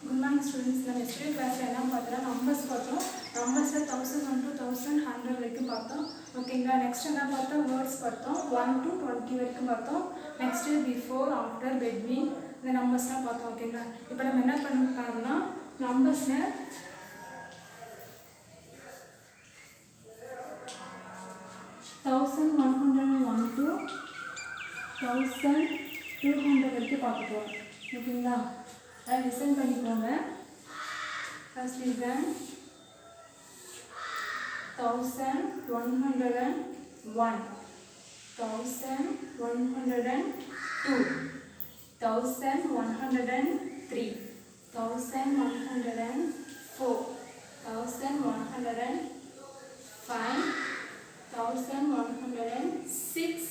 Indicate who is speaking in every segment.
Speaker 1: Good morning students. நம்ம yesterday classல என்ன பார்த்தோம்னா numbers பார்த்தோம். Numbersல 1000 to 1100 வரைக்கும் பார்த்தோம். ஓகேங்களா? நெக்ஸ்ட் என்ன பார்த்தோம்? words பார்த்தோம். 1 to 20 வரைக்கும் பார்த்தோம். நெக்ஸ்ட் before, after, between இந்த நம்பர்ஸ்லாம் பார்த்தோம். ஓகேங்களா? இப்போ நம்ம என்ன பண்ணணும்னா நம்பர்ஸ்ல 1101 to 1200 வரைக்கும் பார்க்க போறோம். ஓகேங்களா? அதை லிசன் பண்ணிக்கோங்க. First listen 1101 1102 1103 1104 1105 1106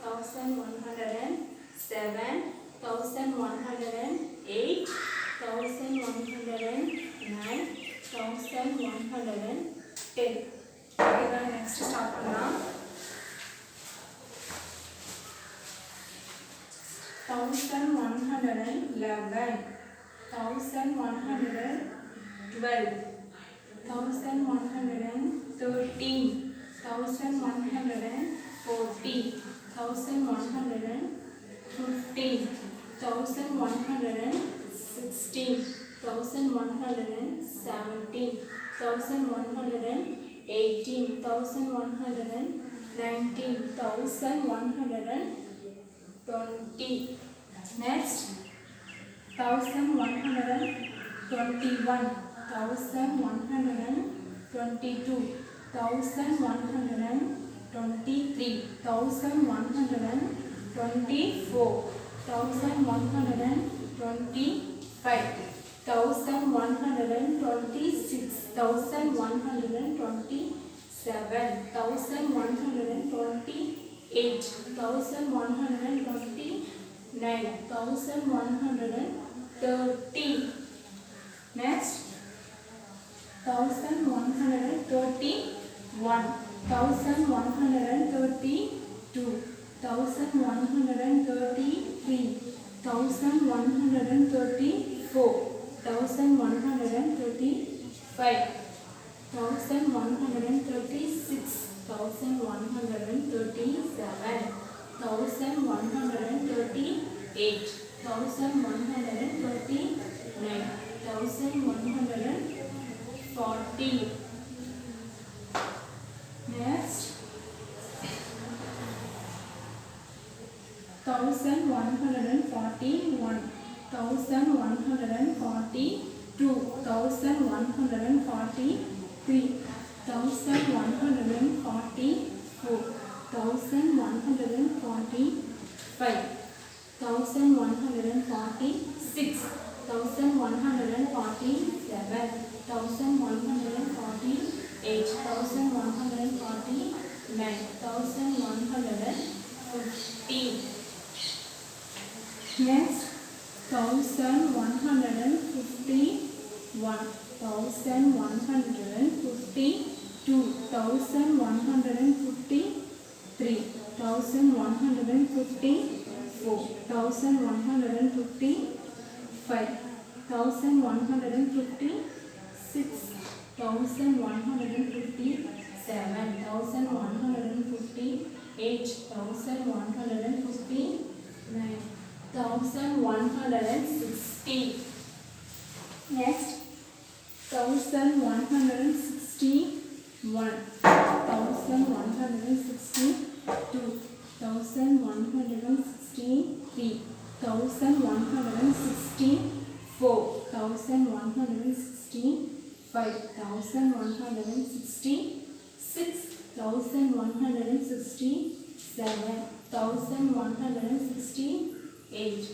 Speaker 1: 1107 1108 1109 1110. Okay, next start பண்ணலாம். 1111 1112 1113 1140 1115 1116 1117 1118 1119 1120. Next 1121 1122 1123 1124 1125 1126 1127 1128 1129 1130. Next 1131 1132 1133 1134 1135 1136 1137 1138 1139 1140. Next 1141 1142 1143 1144 1145 1146 1147 1148 1149 1150. Next 1151 1152 1153 1154 1155 1156 1157 1158 1159 1160. Next 1161 1162 1163 1164 1165 1166 1167 1168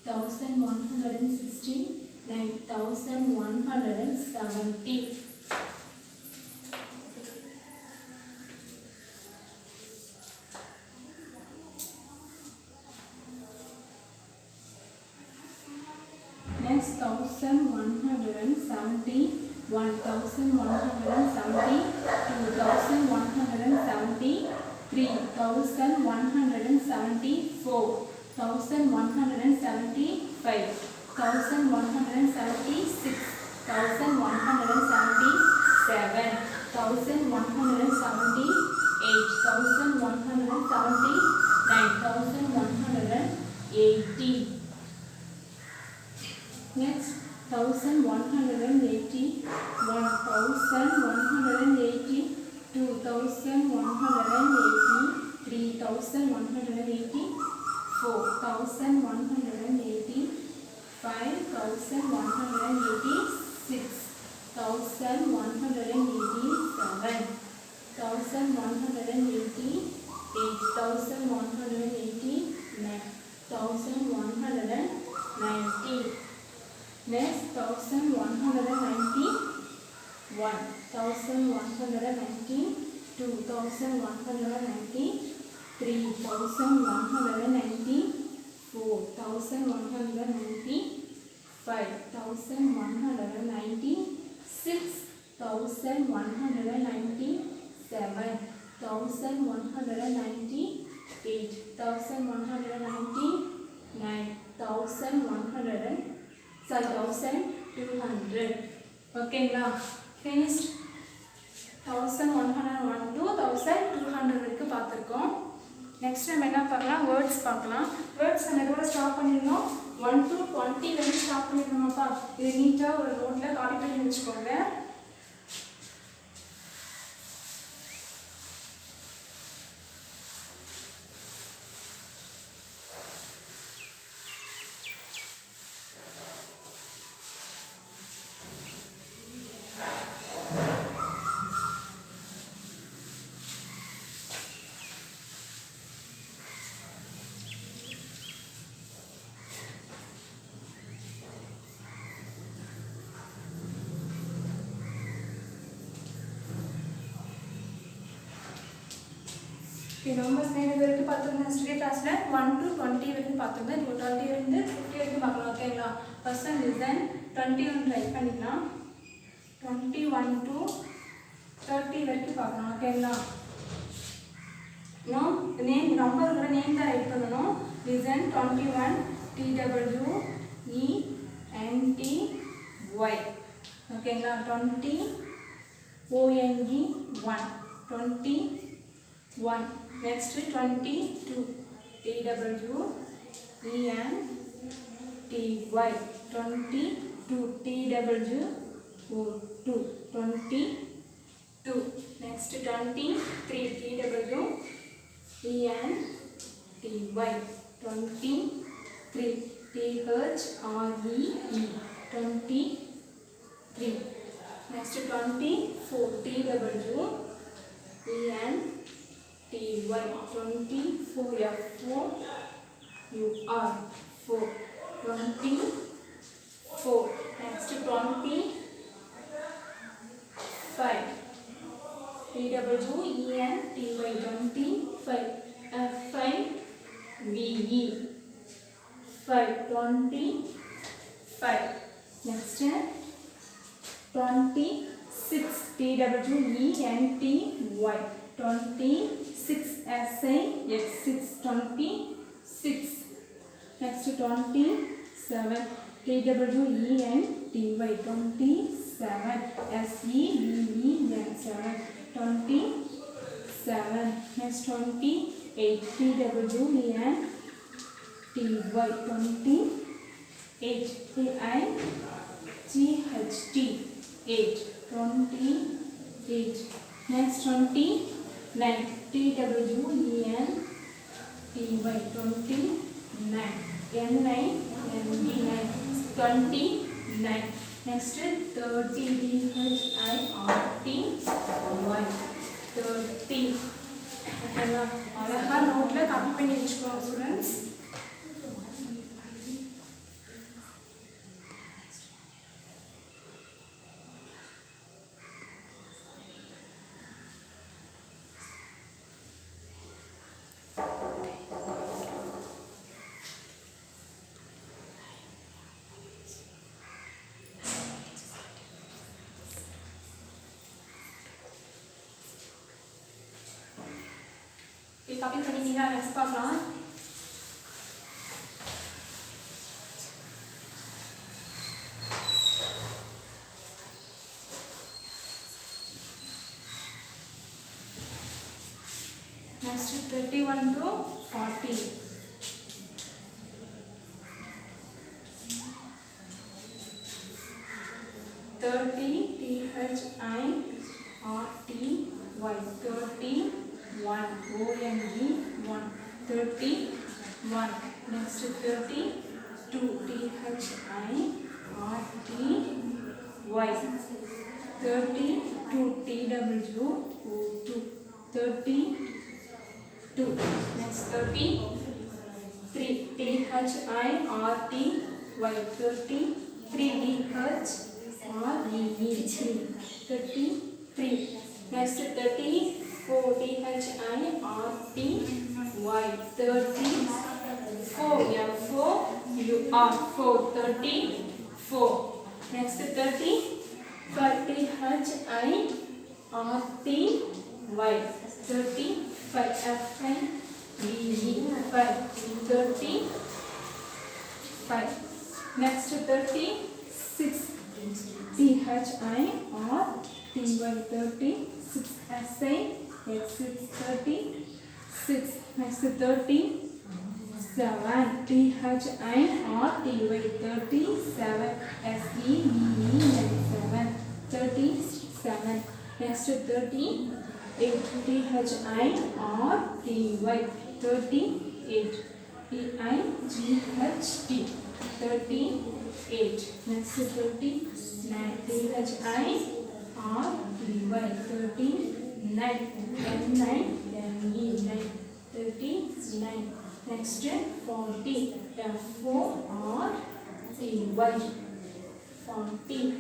Speaker 1: 1169 1170. Next 1170 1170 2170 3174 1175 1176 1177, 1178, 1179, 1180. Next 1180, 1180, 2180, 3180, 4180, 5180, 6180, 6180, 8180, 8180, next 1190, 1190, 2190, 3190, 4190, 5190, 6190, 7190, 8190, 1200. ஓகேங்களா? finished. 1101 to 1200 வரைக்கும் பார்த்துருக்கோம். நெக்ஸ்ட் நம்ம என்ன பார்க்கலாம்? வேர்ட்ஸ் பார்க்கலாம். வேர்ட்ஸ் நம்ம எவ்வளோ ஸ்டாப் பண்ணியிருந்தோம்? 1 to 20 வரைக்கும் ஸ்டாப் பண்ணியிருந்தோமாப்பா. இது நீட்டாக ஒரு நோட்டில் காப்பி பண்ணி வச்சுக்கோங்க. நம்பர்ஸ் நேம் வரைக்கும் பார்த்துருந்தோம் ஸ்டடி கிளாஸில் 1 to 20 வரைக்கும் பார்த்துருந்தோம். இப்போ 20 இருந்து 50 வரைக்கும் பார்க்கலாம். ஓகேங்களா? ஃபர்ஸ்ட் லிசன் 21 ரைட் பண்ணிக்கலாம். 21 to 30 வரைக்கும் பார்க்கலாம். ஓகேங்களா? நோ நேம் நம்பரோட நேம் தான் ரைட் பண்ணணும். Listen 21 TWENTY. ஓகேங்களா? 20 ONG 1 21. Next 22 TWENTY. 22 TWO 2 22. Next 23 TWENTY. 23 THREE 23. Next 24 TWENTY. 24 F4 UR 4 24. Next 25 TWENTY 25 F5 VE 525. Next 26 TWENTY 26 SIX 26. Next 27 TWENTY 27 SEVEN 7 27. Next 28 TWENTY 28 AIGHT 8 28. Next 29 TWENTY 29 N9 NB9 29. Next 30 DHIRT 30. அழகா நோட்ல copy பண்ணி வச்சுக்கோங்க students. Copy பண்ணிட்டீங்களா? Next பார்க்கலாம். next 31 to 40. 30 THIRTY 31 ONE 31. Next 32 THIRTY 32 TWO 32. Next 33 THIRTY 33 33. Next 34 THIRTY 34 34. Next 35 THIRTY 35 35. Next 36 THIRTY 36 36. Next 37 THIRTY 37 SEVEN 37. Next 38 THIRTY 38 EIGHT 38. Next 39 THIRTY 39 NE 39. Next 40 FORTY 40.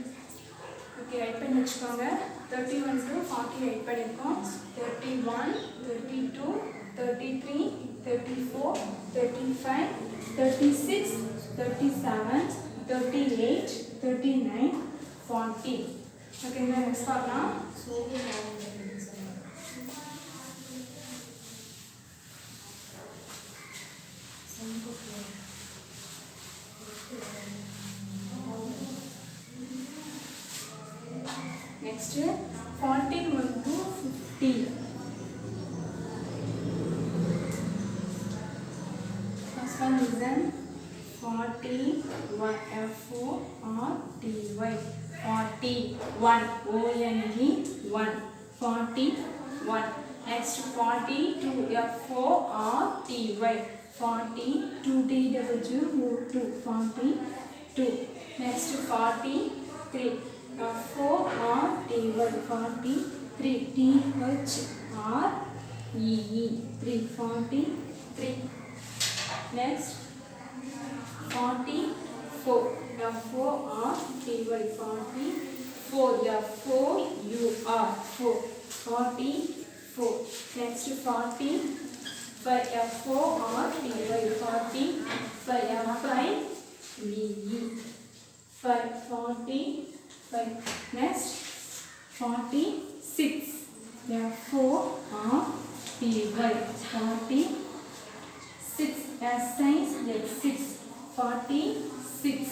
Speaker 1: Okay, write பண்ணி வெச்சுக்கோங்க. 31 to 40 write பண்ணிருக்கோம். 31 32 33 34 35 36 37 38 39 40. Okay, next பார்க்கலாம். Next 41 to 50. First one is then 41 FORTY 41 ONE 41. Next 42 FORTY 42 TWO 42. Next 43 FORTY 43 THREE 43. Next 44 FORTY 44 44. Next 40 FORTY 40 40. Next 46 FORTY 46 S signs like 6 46.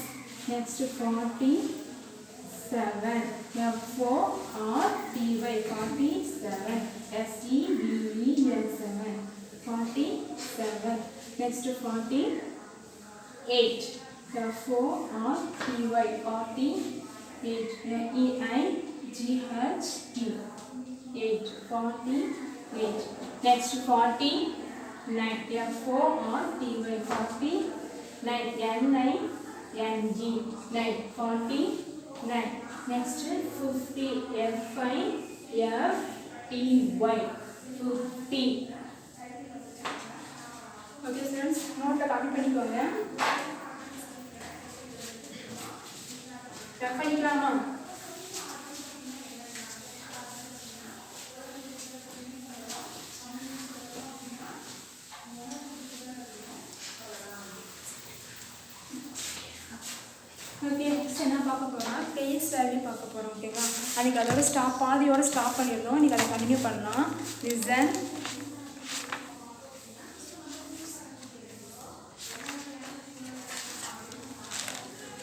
Speaker 1: Next 47 FORTY 47 SEVEN 47. Next 48 FORTY 48 EIGHT 8 48. Next 49 FORTY 49 NG 9 49. Next 50 FIFTY 50. Okay students, note copy பண்ணிக்கோங்க. Rough பண்ணிக்கலாமா? Okay, next என்ன பார்க்க போகிறோம்னா base value பார்க்க போகிறோம். ஓகேவா? அன்றைக்கி அதோட பாதியோட ஸ்டாப் பண்ணியிருந்தோம். இன்றைக்கி அதை கண்டினியூ பண்ணலாம். லிசன்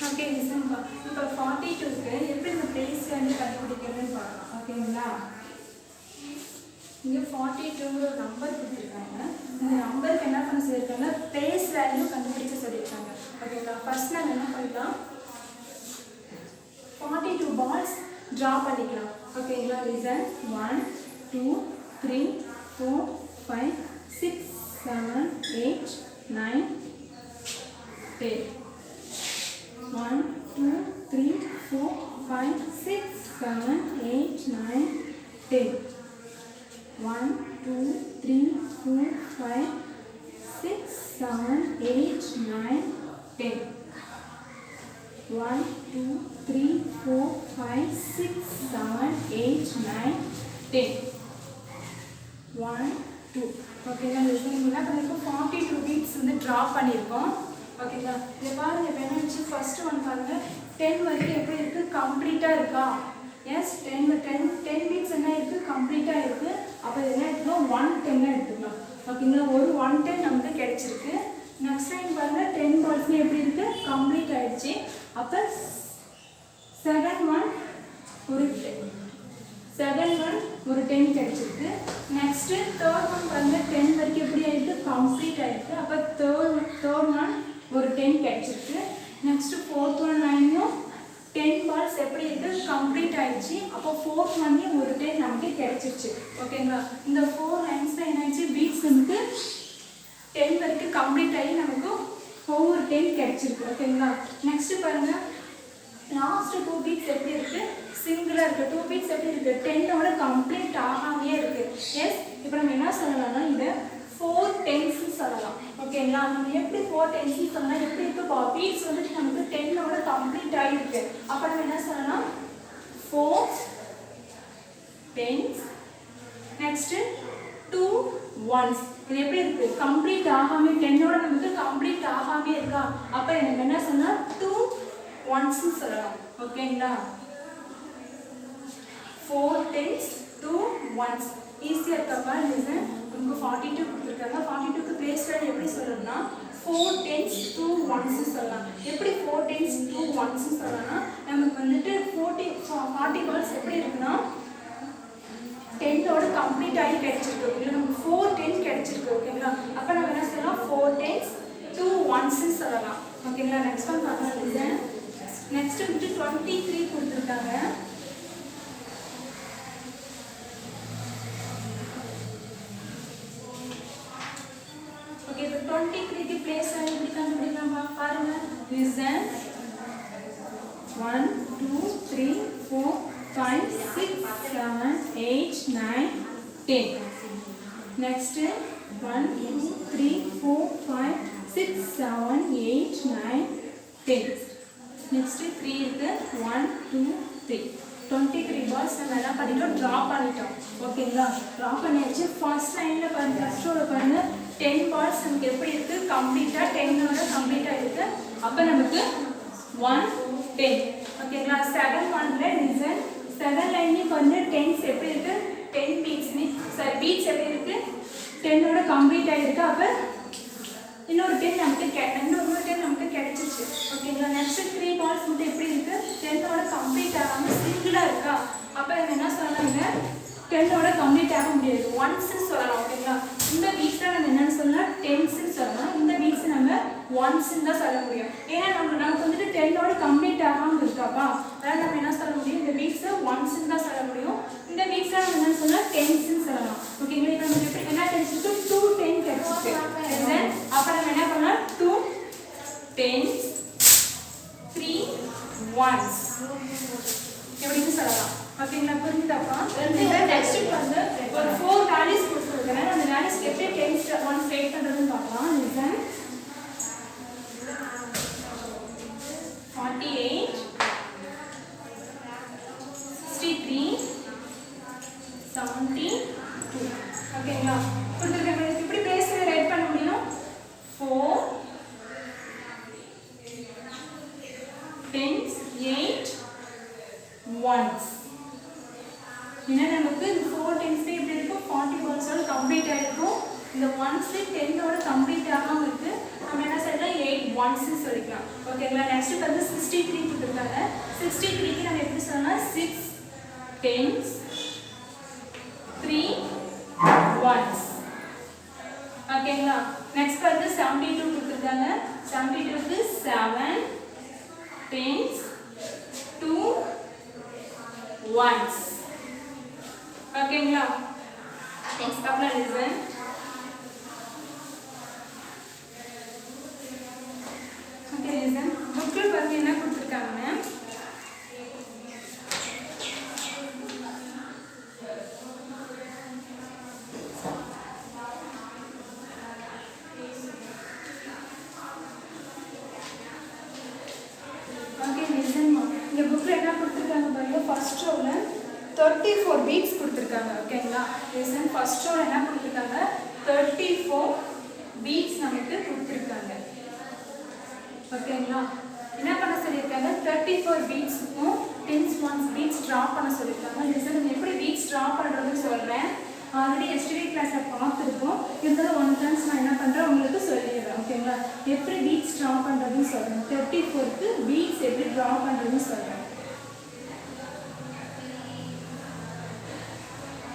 Speaker 1: ஓகே லிசன் பா. இப்போ 42க்கு எப்படி இந்த பேஸ் வேல்யூ கண்டுபிடிக்கிறதுன்னு பார்க்கலாம். ஓகேங்களா? இங்கே 42 ஒரு நம்பர் கொடுத்துருக்காங்க. இந்த நம்பருக்கு என்ன பண்ண சொல்லியிருக்காங்க, பிளேஸ் வேல்யூ கண்டுபிடிக்க சொல்லியிருக்காங்க. ஓகேங்களா, ஃபர்ஸ்ட் நம்ம என்ன பண்ணிக்கலாம், 42 பால்ஸ் ட்ரா பண்ணிக்கலாம். ஓகேங்களா, லிசன் 1 2 3 4 5 6 7 8 9 10. 1 2 3 4 5 6 7 8 9 10. 1 2 3 4 5 6 7 8 9 10. 1 2 3 4 5 6 7 8 9 10. 1 2. ஓகேங்களா, லிசன் என்ன பண்ணியிருக்கோம், 42 பீட்ஸ் வந்து ட்ரா பண்ணியிருக்கோம். ஓகேங்களா, இதை பாருங்க. இப்போ என்ன இருந்துச்சு, ஃபர்ஸ்ட் ஒன் பாருங்க 10 வரைக்கும் எப்படி இருக்கு, கம்ப்ளீட்டா இருக்கா? எஸ், 10 பீட்ஸ் என்ன இருக்கு, கம்ப்ளீட்டா இருக்கு. அப்போ என்ன எடுத்துக்கலாம், 110 எடுத்துக்கலாம். ஓகேங்களா, ஒரு 110 நமக்கு கிடைச்சிருக்கு. நெக்ஸ்ட் டைம் பாருங்க 10 பால்ஸ்மே எப்படி இருக்கு, கம்ப்ளீட் ஆயிடுச்சு. அப்போ 7 ஒரு 10 கிடைச்சிருக்கு. நெக்ஸ்ட் தேர்ட் ஒன் பாருங்க 10 வரைக்கும் எப்படி ஆயிருக்கு, கம்ப்ளீட் ஆயிருக்கு. அப்போ தேர்ட் ஒன் ஒரு 10 கிடைச்சிருக்கு. நெக்ஸ்ட் ஃபோர்த் ஒன் 9 10 பால்ஸ் எப்படி இருக்கு, கம்ப்ளீட் ஆயிடுச்சு. அப்போ ஃபோர்த் ஒன்லேயும் ஒரு 10 நமக்கு கிடைச்சிருச்சு. ஓகேங்களா, இந்த 4 லைன்ஸ்ல என்ன ஆயிடுச்சு, பீட்ஸ் நமக்கு 10 வரைக்கும் கம்ப்ளீட் ஆகி நமக்கு ஒவ்வொரு 10 கிடைச்சிருக்கு. ஓகேங்களா, நெக்ஸ்ட் பாருங்க லாஸ்ட் 2 பீட்ஸ் எப்படி இருக்கு, சிங்கிளா இருக்கு. 2 பீட்ஸ் எப்படி இருக்கு, 10ஓட கம்ப்ளீட் ஆகாமே இருக்கு. எஸ், இப்போ நம்ம என்ன சொல்லலாம்னா இதை 4 10s சொல்லலாம். ஓகேங்களா, நம்ம எப்படி 4 10s சொல்லலாம், எப்படி இருக்கு பீட்ஸ் வந்துட்டு நமக்கு 10ஓட கம்ப்ளீட் ஆகிருக்கு. அப்போ நம்ம என்ன சொல்லலாம், 4 10s. Next 2 1s. இது எப்படி இருக்கு, கம்ப்ளீட் ஆகாமே, 10ஓட நமக்கு கம்ப்ளீட் ஆகாமே இருக்கா? அப்போ எனக்கு என்ன சொல்லலாம், 2 1s சொல்லலாம். ஓகேங்களா, 4 10s 2 1s ஈஸியா இருக்கா? லிசன், உங்களுக்கு 42 கொடுத்துருக்காங்க. 42க்கு பிளேஸ் வேல்யூ எப்படி சொல்லணும்னா 4 10s 2 1s சொல்லலாம். எப்படி 4 10s 2 1s சொல்லலாம்னா நமக்கு வந்துட்டு 40 பால்ஸ் எப்படி இருக்குன்னா 10ஓட கம்ப்ளீட் ஆகி கிடைச்சிருக்கு. இல்லை நமக்கு 4 10 கிடைச்சிருக்கு. ஓகேங்களா, அப்போ நம்ம என்ன சொல்லலாம், 4 10s 2 1s சொல்லலாம். ஓகேங்களா, நெக்ஸ்ட் ஒன் பார்க்கலாம். லிசன், நெக்ஸ்ட் வந்துட்டு 23 கொடுத்துருக்காங்க. ஓகே, இப்போ 23க்கு பிளேஸ் வேல்யூ எப்படி கண்டுபிடிக்கலாம் பாருங்க. லிசன் 1 2 3 4 5 6 7 8 9 10. Next 1 2 3 4 5 6 7 8 9 10. Next 3 இருக்கு. 1 2 3. 23 பால்ஸ் நம்ம என்ன பண்ணிட்டோம், ட்ரா பண்ணிட்டோம். ஓகேங்களா, ட்ரா பண்ணியாச்சு. ஃபர்ஸ்ட் லைன்ல பாருங்க, ஃபர்ஸ்ட் ரோல பாருங்க 10 பால்ஸ் நமக்கு எப்படி இருக்கு, கம்ப்ளீட்டா 10ஓட கம்ப்ளீட்டா இருக்கு. அப்ப நமக்கு 1 10. ஓகேங்களா, 7 1ல லிசன் 7 லைன்லயும் பாருங்க 10s எப்படி இருக்கு, 10 பீட்ஸ் பீட்ஸ் எப்படி இருக்கு, 10ஓட கம்ப்ளீட் ஆயிருக்கு. அப்ப இன்னொரு 10 நமக்கு கிடைச்சிருச்சு. ஓகேங்களா, நெக்ஸ்ட் 3 பால்ஸ் மட்டும் எப்படி இருக்கு, 10ஓட கம்ப்ளீட் ஆகாம சிங்கிளா இருக்கா. அப்ப நம்ம என்ன சொல்லலாம், 10ஓட கம்ப்ளீட் ஆக முடியாது, 1s சொல்லலாம். ஓகேங்களா, இந்த பீட்ஸ் நம்ம என்னன்னு சொல்லலாம், 10s சொல்லலாம். இந்த பீட்ஸ் நம்ம 1s தான் சொல்ல முடியும். ஏன்னா நமக்கு வந்துட்டு 10ஓட கம்ப்ளீட் ஆகாம இருக்காப்பா, அதாவது நம்ம என்ன சொல்ல முடியும், இந்த பீட்ஸ் 1s தான் சொல்ல முடியும். இந்த பீட்ஸ் நம்ம என்ன சொல்லலாம், 10s சொல்லலாம். ஓகேங்களா, இப்போ நமக்கு எப்படி என்ன கிடைச்சிருக்கு, 2 10 கிடைச்சிருக்கு. அப்ப நம்ம என்ன பண்ணலாம், 2 10s 3 1s எப்படின்னு சொல்லலாம். ஓகேங்களா, புரிஞ்சுதாப்பா? நெக்ஸ்ட் வந்து ஒரு 4 வேல்யூஸ் கொடுத்துருக்கேன். அந்த வேல்யூஸ் எப்படி 10s 1s ரைட் பண்றதுன்னு பார்க்கலாம். லிசன் 48 63 72. ஓகேங்களா, கொடுத்துருக்கேன். இப்படி பிளேஸ் ரைட் பண்ண முடியும். 4 10s 8 1s. ஏன்னா நமக்கு இந்த 4 10s எப்படி இருக்கும், 40 பால்ஸோட கம்ப்ளீட் ஆயிருக்கும். இந்த 1s 10ஓட கம்ப்ளீட் ஆகாம இருக்கு. நம்ம என்ன சொல்லலாம், 8 1s சொல்லிக்கலாம். ஓகேங்களா, நெக்ஸ்ட் வந்து 63 கொடுத்துருக்காங்க. 63க்கு நம்ம எப்படி சொல்லலாம், 6 10s 3 Next வந்து 72 கொடுத்திருக்காங்க. 72 க்கு 7 10s 2 1s. ஓகேங்களா? Next problem listen. Okay listen. புக்ல பாருங்க என்ன கொடுத்திருக்காங்க. இந்த புக்ல என்ன கொடுத்திருக்காங்க பாருங்க. ஃபர்ஸ்ட் ரோல 34 பீட்ஸ் கொடுத்திருக்காங்க. ஓகேங்களா? லிசன். ஃபர்ஸ்ட் ரோல என்ன கொடுத்திருக்காங்க? 34 பீட்ஸ் நமக்கு கொடுத்திருக்காங்க. ஓகேங்களா? என்ன பண்ண சொல்லிருக்காங்க? 34 பீட்ஸ்க்கும் 10s 1s பீட்ஸ் டிரா பண்ண சொல்லிருக்காங்க. லிசன். நான் எப்படி பீட்ஸ் டிரா பண்றதுன்னு சொல்றேன். ஆல்ரெடி எஸ்டர்டே கிளாஸ்ல பார்த்திருக்கோம். இருந்தாலும் ஒன் டைம்ஸ் நான் என்ன பண்றேன் உங்களுக்கு சொல்லிடுறேன். ஓகேங்களா? எப்படி பீட்ஸ் டிரா பண்றதுன்னு சொல்றேன். 34 க்கு பீட்ஸ் எப்படி டிரா பண்றதுன்னு சொல்றேன்.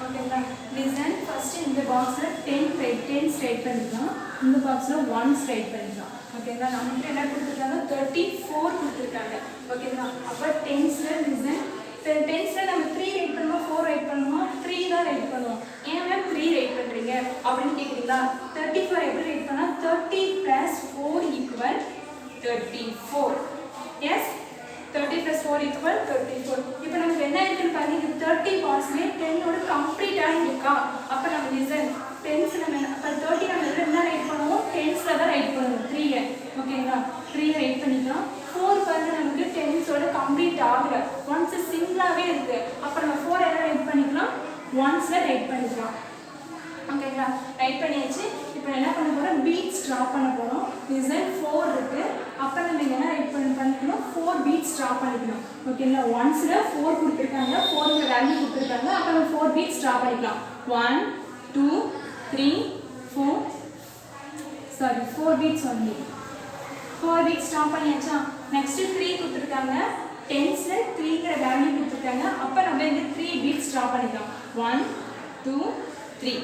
Speaker 1: ஓகேங்களா? லிசன். ஃபர்ஸ்ட் இந்த பாக்ஸ்ல 10s ரைட் பண்ணிக்கலாம். இந்த பாக்ஸ்ல 1s ரைட் பண்ணிக்கலாம். ஓகேங்களா? நமக்கு என்ன கொடுத்திருக்காங்க? 34 கொடுத்திருக்காங்க. ஓகேங்களா? அப்ப 10ஸ்ல லிசன். 10ஸ்ல நம்ம 3 ரைட் பண்ணுவோம், 4 ரைட் பண்ணுவோம், 3 தான் ரைட் பண்ணுவோம். ஏன் மேம் 3 ரைட் பண்றீங்க அப்படின்னு கேக்குறீங்களா? 34 எப்படி ரைட் பண்ணா 30 + 4 = 34. எஸ் 30 + 4 = 34. இப்போ நமக்கு என்ன இருக்குன்னு பாருங்க. 30 பாக்ஸ்மே 10 ஓட கம்ப்ளீட் ஆகிருக்கா? அப்ப நம்ம லிசன் 10s நம்ம அப்ப 30 நம்ம என்ன ரைட் பண்ணுவோம்? 10ஸ்ல தான் ரைட் பண்ணுவோம். 3 ஓகேங்களா? 3 ரைட் பண்ணிக்கலாம். 4 பாருங்க நமக்கு 10s ஓட கம்ப்ளீட் ஆகல. ஒன்ஸ் சிங்கிளாவே இருக்கு. அப்ப நம்ம 4 என்ன ரைட் பண்ணிக்கலாம்? 1ஸ்ல ரைட் பண்ணிக்கலாம். ஓகேங்களா? ரைட் பண்ணியாச்சு. இப்போ என்ன பண்ண போறோம்? பீட்ஸ் டிரா பண்ண போறோம். லிசன் 4 இருக்கு. அப்ப நம்ம என்ன ரைட் பண்ணிக்கணும்? 4 பீட்ஸ் டிரா பண்ணிக்கணும். ஓகேங்களா? 1ஸ்ல 4 கொடுத்திருக்காங்க. 4ங்க வேல்யூ கொடுத்திருக்காங்க. அப்ப நம்ம 4 பீட்ஸ் டிரா பண்ணிக்கலாம். 1 2 3 4 sorry 4 beats only. 4 beats draw பண்ணியாச்சா? நெக்ஸ்ட் 3 கொடுத்திருக்காங்க. 10ஸ்ல 3ங்கற வேல்யூ கொடுத்திருக்காங்க. அப்ப நம்ம இந்த 3 பீட்ஸ் டிரா பண்ணிக்கலாம். 1 2 3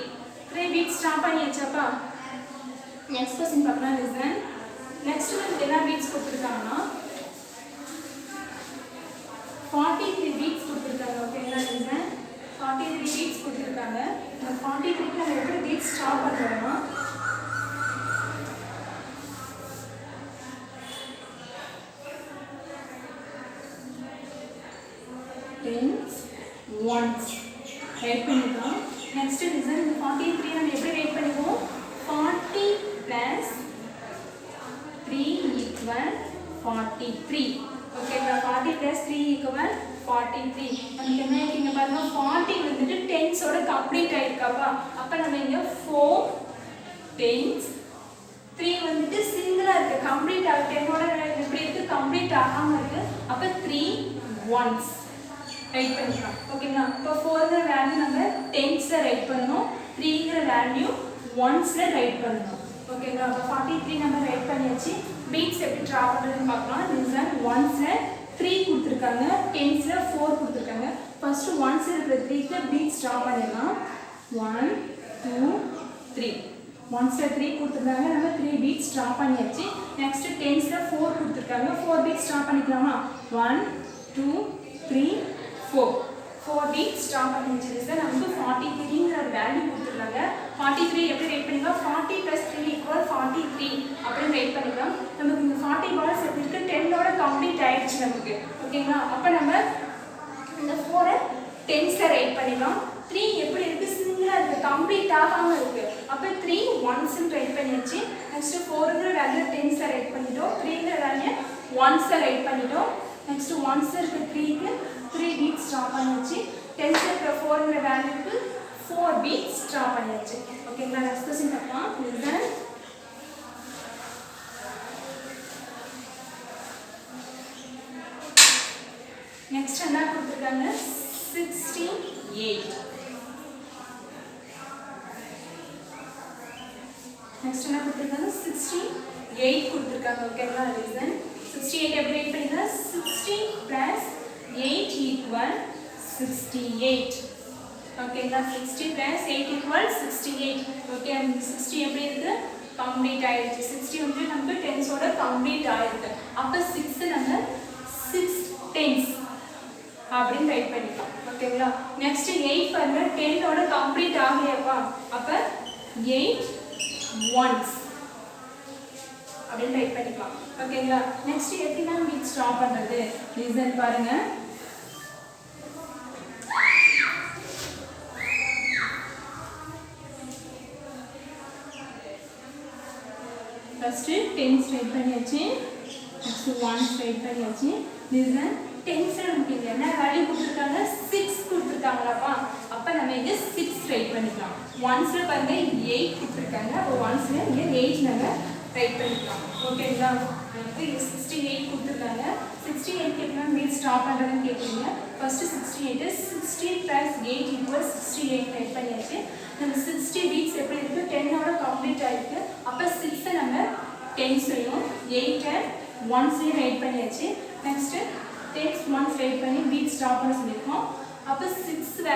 Speaker 1: 3 பீட்ஸ் டிரா பண்ணியாச்சாப்பா? நெக்ஸ்ட் क्वेश्चन பார்க்கலாம். லிசன். நெக்ஸ்ட் வந்து என்ன பீட்ஸ் கொடுத்திருக்காங்கன்னா 43 பீட்ஸ் கொடுத்திருக்காங்க. ஓகேங்களா? லிசன். 43 பீட்ஸ் கொடுத்திருக்காங்க. இந்த 43 க்கு நம்ம எப்படி பீட்ஸ் டிரா பண்றோம்னா tens 1s ரைட் பண்ணிக்கலாம். Next listen. இந்த 43 நம்ம எப்படி ரைட் பண்ணுவோம்? 40 + 3 = 43. ஓகேங்களா? 40 + 3 = 43. நமக்கு என்ன இங்க பாருங்க 40 வந்துட்டு 10s ஓட கம்ப்ளீட் ஆயிருக்காப்பா? அப்ப நம்ம இங்க 4 10s 3 வந்துட்டு சிங்கிளா இருக்கு. கம்ப்ளீட் ஆக 10 ஓட எப்படி இருக்கு? கம்ப்ளீட் ஆகாம இருக்கு. அப்ப 3 1s ரைட் பண்ணிக்கலாம். ஓகேங்களா? இப்போ 4ங்கற வேல்யூ நம்ம 10ஸ்ல ரைட் பண்ணனும். 3ங்கற வேல்யூ 1ஸ்ல ரைட் பண்ணனும். ஓகேங்களா? அப்ப 43 நம்ம ரைட் பண்ணியாச்சு. பீட்ஸ் எப்படி டிரா பண்றதுன்னு பார்க்கலாம். லிசன். 1ஸ்ல 3 கொடுத்திருக்காங்க. 10ஸ்ல 4 கொடுத்திருக்காங்க. ஃபர்ஸ்ட் 1ஸ்ல இருக்கிற 3க்கு பீட்ஸ் டிரா பண்ணிடலாம். 1 2 3 1ஸ்ல 3 கொடுத்திருக்காங்க. நம்ம 3 பீட்ஸ் டிரா பண்ணியாச்சு. நெக்ஸ்ட் 10ஸ்ல 4 கொடுத்திருக்காங்க. 4 பீட்ஸ் டிரா பண்ணிக்கலாமா? 1 2 3 4 பீட்ஸ் டிரா பண்ணியாச்சு. லிசன். நமக்கு 43ங்கற வேல்யூ கொடுத்திருக்காங்க. 43 எப்படி ரைட் பண்ணிக்கலாம்? 40 + 3 = 43 அப்படி ரைட் பண்ணிக்கலாம். நமக்கு இந்த 40 பால்ஸ் எப்படி இருக்கு? 10 ஓட கம்ப்ளீட் ஆயிடுச்சு நமக்கு. ஓகேங்களா? அப்ப நம்ம இந்த 4 10ஸ்ல ரைட் பண்ணிக்கலாம். 3 எப்படி இருக்கு? சிங்கிளா இருக்கு. கம்ப்ளீட் ஆகாம இருக்கு. அப்ப 3 1s ன்னு ரைட் பண்ணியாச்சு. நெக்ஸ்ட் 4ங்கற வேல்யூ 10ஸ்ல ரைட் பண்ணிட்டோம். 3ங்கற வேல்யூ 1ஸ்ல ரைட் பண்ணிட்டோம். நெக்ஸ்ட் 1ஸ்ல இருக்க 3க்கு 3 பீட்ஸ் டிரா பண்ணியாச்சு. 10ஸ்ல இருக்க 4ங்கற வேல்யூக்கு 4 பீட்ஸ் டிரா பண்ணியாச்சு. ஓகேங்களா? நெக்ஸ்ட் क्वेश्चन பார்க்கலாம். லிசன். நெக்ஸ்ட் என்ன கொடுத்திருக்காங்க? 68. நெக்ஸ்ட் என்ன கொடுத்திருக்காங்க? 68 கொடுத்திருக்காங்க. ஓகேங்களா? லிசன். 68 எப்படி ரைட் பண்ணிக்கலாம்? 60 + 8 = 68. ஓகேங்களா? 60 + 8 = 68. ஓகே. 60 எப்படி இருக்கு? கம்ப்ளீட் ஆயிடுச்சு 60 வந்து நமக்கு டென்ஸோட கம்ப்ளீட் ஆயிருக்கு அப்போ 6 நம்ம 6 டென்ஸ் அப்படின்னு ரைட் பண்ணிக்கலாம் ஓகேங்களா நெக்ஸ்ட் 8 பாருங்க 10 ஓட கம்ப்ளீட் ஆகலையாப்பா அப்போ 8 ஒன்ஸ் அப்படின்னு ரைட் பண்ணிக்கலாம் ஓகேங்களா நெக்ஸ்ட் எப்படி தான் பீட் ஸ்டாப் பண்ணுறது லிசன் பாருங்க ஃபர்ஸ்ட் டென்ஸ் ரைட் பண்ணியாச்சு நெக்ஸ்ட் ஒன்ஸ் ரைட் பண்ணியாச்சு லிசன் டென்ஸ் நமக்கு என்ன வேல்யூ கொடுத்துருக்காங்க 6 கொடுத்துருக்காங்களாப்பா அப்போ நம்ம இங்கே 6 ரைட் பண்ணிக்கலாம் ஒன்ஸில் பாருங்க 8 கொடுத்துருக்காங்க அப்போ ஒன்ஸில் இங்கே 8 நம்ம ரைட் பண்ணிக்கலாம் ஓகேங்களா நமக்கு இங்கே 68 கொடுத்துருக்காங்க 68 எப்படின்னா மீட் ஸ்டாப் பண்ணுறதுன்னு கேட்குறீங்க ஃபர்ஸ்ட் 68 60 + 8 = 68 ரைட் பண்ணியாச்சு நம்ம 60 பீட்ஸ் எப்படி இருக்கு 10ஓட கம்ப்ளீட் ஆயிருக்கு அப்போ 6 நம்ம டென்ஸ்லையும் 8 ஒன்ஸ்லையும் ரைட் பண்ணியாச்சு நெக்ஸ்ட் டென்ஸ் ஒன்ஸ் ரைட் பண்ணி பீட் ஸ்டாப் பண்ண சொல்லியிருக்கோம் அப்போ 6ங்கிற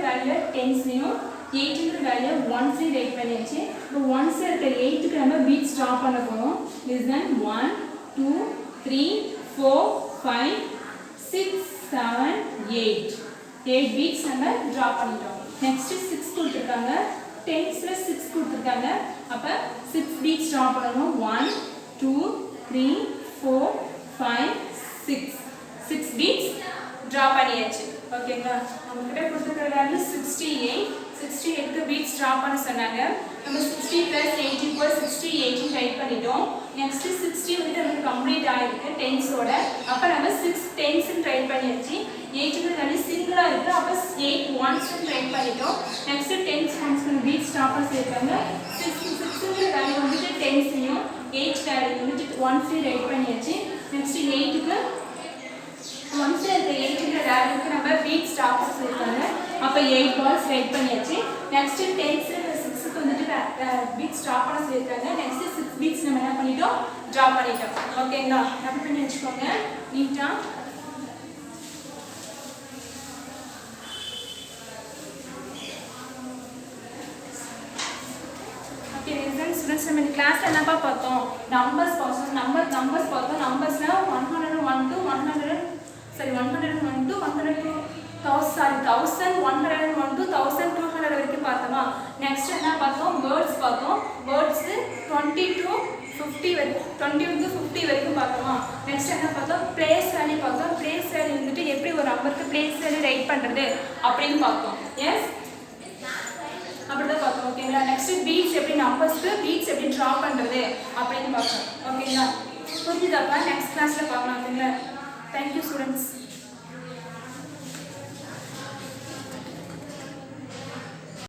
Speaker 1: வேல்யூ டென்ஸ்லையும் 8ங்கிற வேல்யூ ஒன்ஸ்லையும் ரைட் பண்ணியாச்சு இப்போ ஒன்ஸில் இருக்கிற 8க்கு நம்ம பீட் ஸ்டாப் பண்ண போகிறோம் லிசன் 1 2 3 4 5 6 7 8 பீட்ஸ் நம்ம ட்ரா பண்ணிட்டோம் நெக்ஸ்ட் 6 கொடுத்துருக்காங்க டென்ஸில் 6 கொடுத்துருக்காங்க அப்போ 6 பீட்ஸ் ட்ரா பண்ணணும் 1 2 3 4 5 6 பீட்ஸ் ட்ரா பண்ணியாச்சு ஓகேங்களா நம்மகிட்ட கொடுத்துருக்கிற வேல்யூ 68 68க்கு பீட்ஸ் ட்ரா பண்ண சொன்னாங்க நம்ம 60 + 8 = 68 டைப் பண்ணிட்டோம் நெக்ஸ்ட் 60 வந்து நமக்கு கம்ப்ளீட் ஆயிருக்கு டென்ஸோட அப்போ நம்ம 6 டென்ஸ் டைப் பண்ணியாச்சு 8க்கு வேல்யூ சிங்கிளா இருக்கு அப்போ 8 ஒன்ஸ் டைப் பண்ணிட்டோம் நெக்ஸ்ட் டென்ஸ் ஒன்ஸ்க்கு பீட்ஸ் ட்ரா பண்ண சொல்லிருக்காங்க 6ங்கிற வேல்யூ வந்துட்டு டென்ஸ்லையும் 8 வேல்யூ வந்துட்டு ஒன்ஸ்லையும் ரைட் பண்ணியாச்சு நெக்ஸ்ட் 8க்கு ஒன்ஸில் இருக்க 8ங்கிற வேல்யூக்கு நம்ம பீட் ஸ்டாப் பண்ண சொல்லியிருக்காங்க அப்போ 8 பால்ஸ் ரைட் பண்ணியாச்சு நெக்ஸ்ட் டென்ஸில் 6க்கு வந்துட்டு பீட் ஸ்டாப் பண்ண சொல்லியிருக்காங்க நெக்ஸ்ட் 6 பீட்ஸ் நம்ம என்ன பண்ணிட்டோம் ட்ரா பண்ணிட்டோம் ஓகேங்களா ரப் பண்ணி வச்சுக்கோங்க நீட்டாக ஸ்டூடெண்ட்ஸ் நம்ம இந்த கிளாஸ்ல என்னப்பா பார்த்தோம் நம்பர்ஸ் பார்த்தோம் நம்பர்ஸ் பார்த்தோம் நம்பர்ஸ்ல 101 to 101 to 102 1101 to 1200 வரைக்கும் பார்த்தோமா நெக்ஸ்ட் என்ன பார்த்தோம் வேர்ட்ஸ் பார்த்தோம் வேர்ட்ஸ் 20 to 50 வரைக்கும் 20 to 50 வரைக்கும் பார்த்தோமா நெக்ஸ்ட் என்ன பார்த்தோம் பிளேஸ் வேல்யூ பார்த்தோம் பிளேஸ் வேல்யூ வந்துட்டு எப்படி ஒரு நம்பருக்கு பிளேஸ் வேல்யூ ரைட் பண்றது அப்படின்னு பார்த்தோம் எஸ் அப்படிதான் பார்த்தோம் ஓகேங்களா நெக்ஸ்ட் பீட்ஸ் எப்படி நம்பர்ஸ்க்கு பீட்ஸ் எப்படி ட்ரா பண்றது அப்படின்னு பார்த்தோம் ஓகேங்களா புரிஞ்சுதாப்பா நெக்ஸ்ட் கிளாஸ்ல பார்க்கலாம் ஓகேங்களா தேங்க்யூ ஸ்டூடெண்ட்ஸ்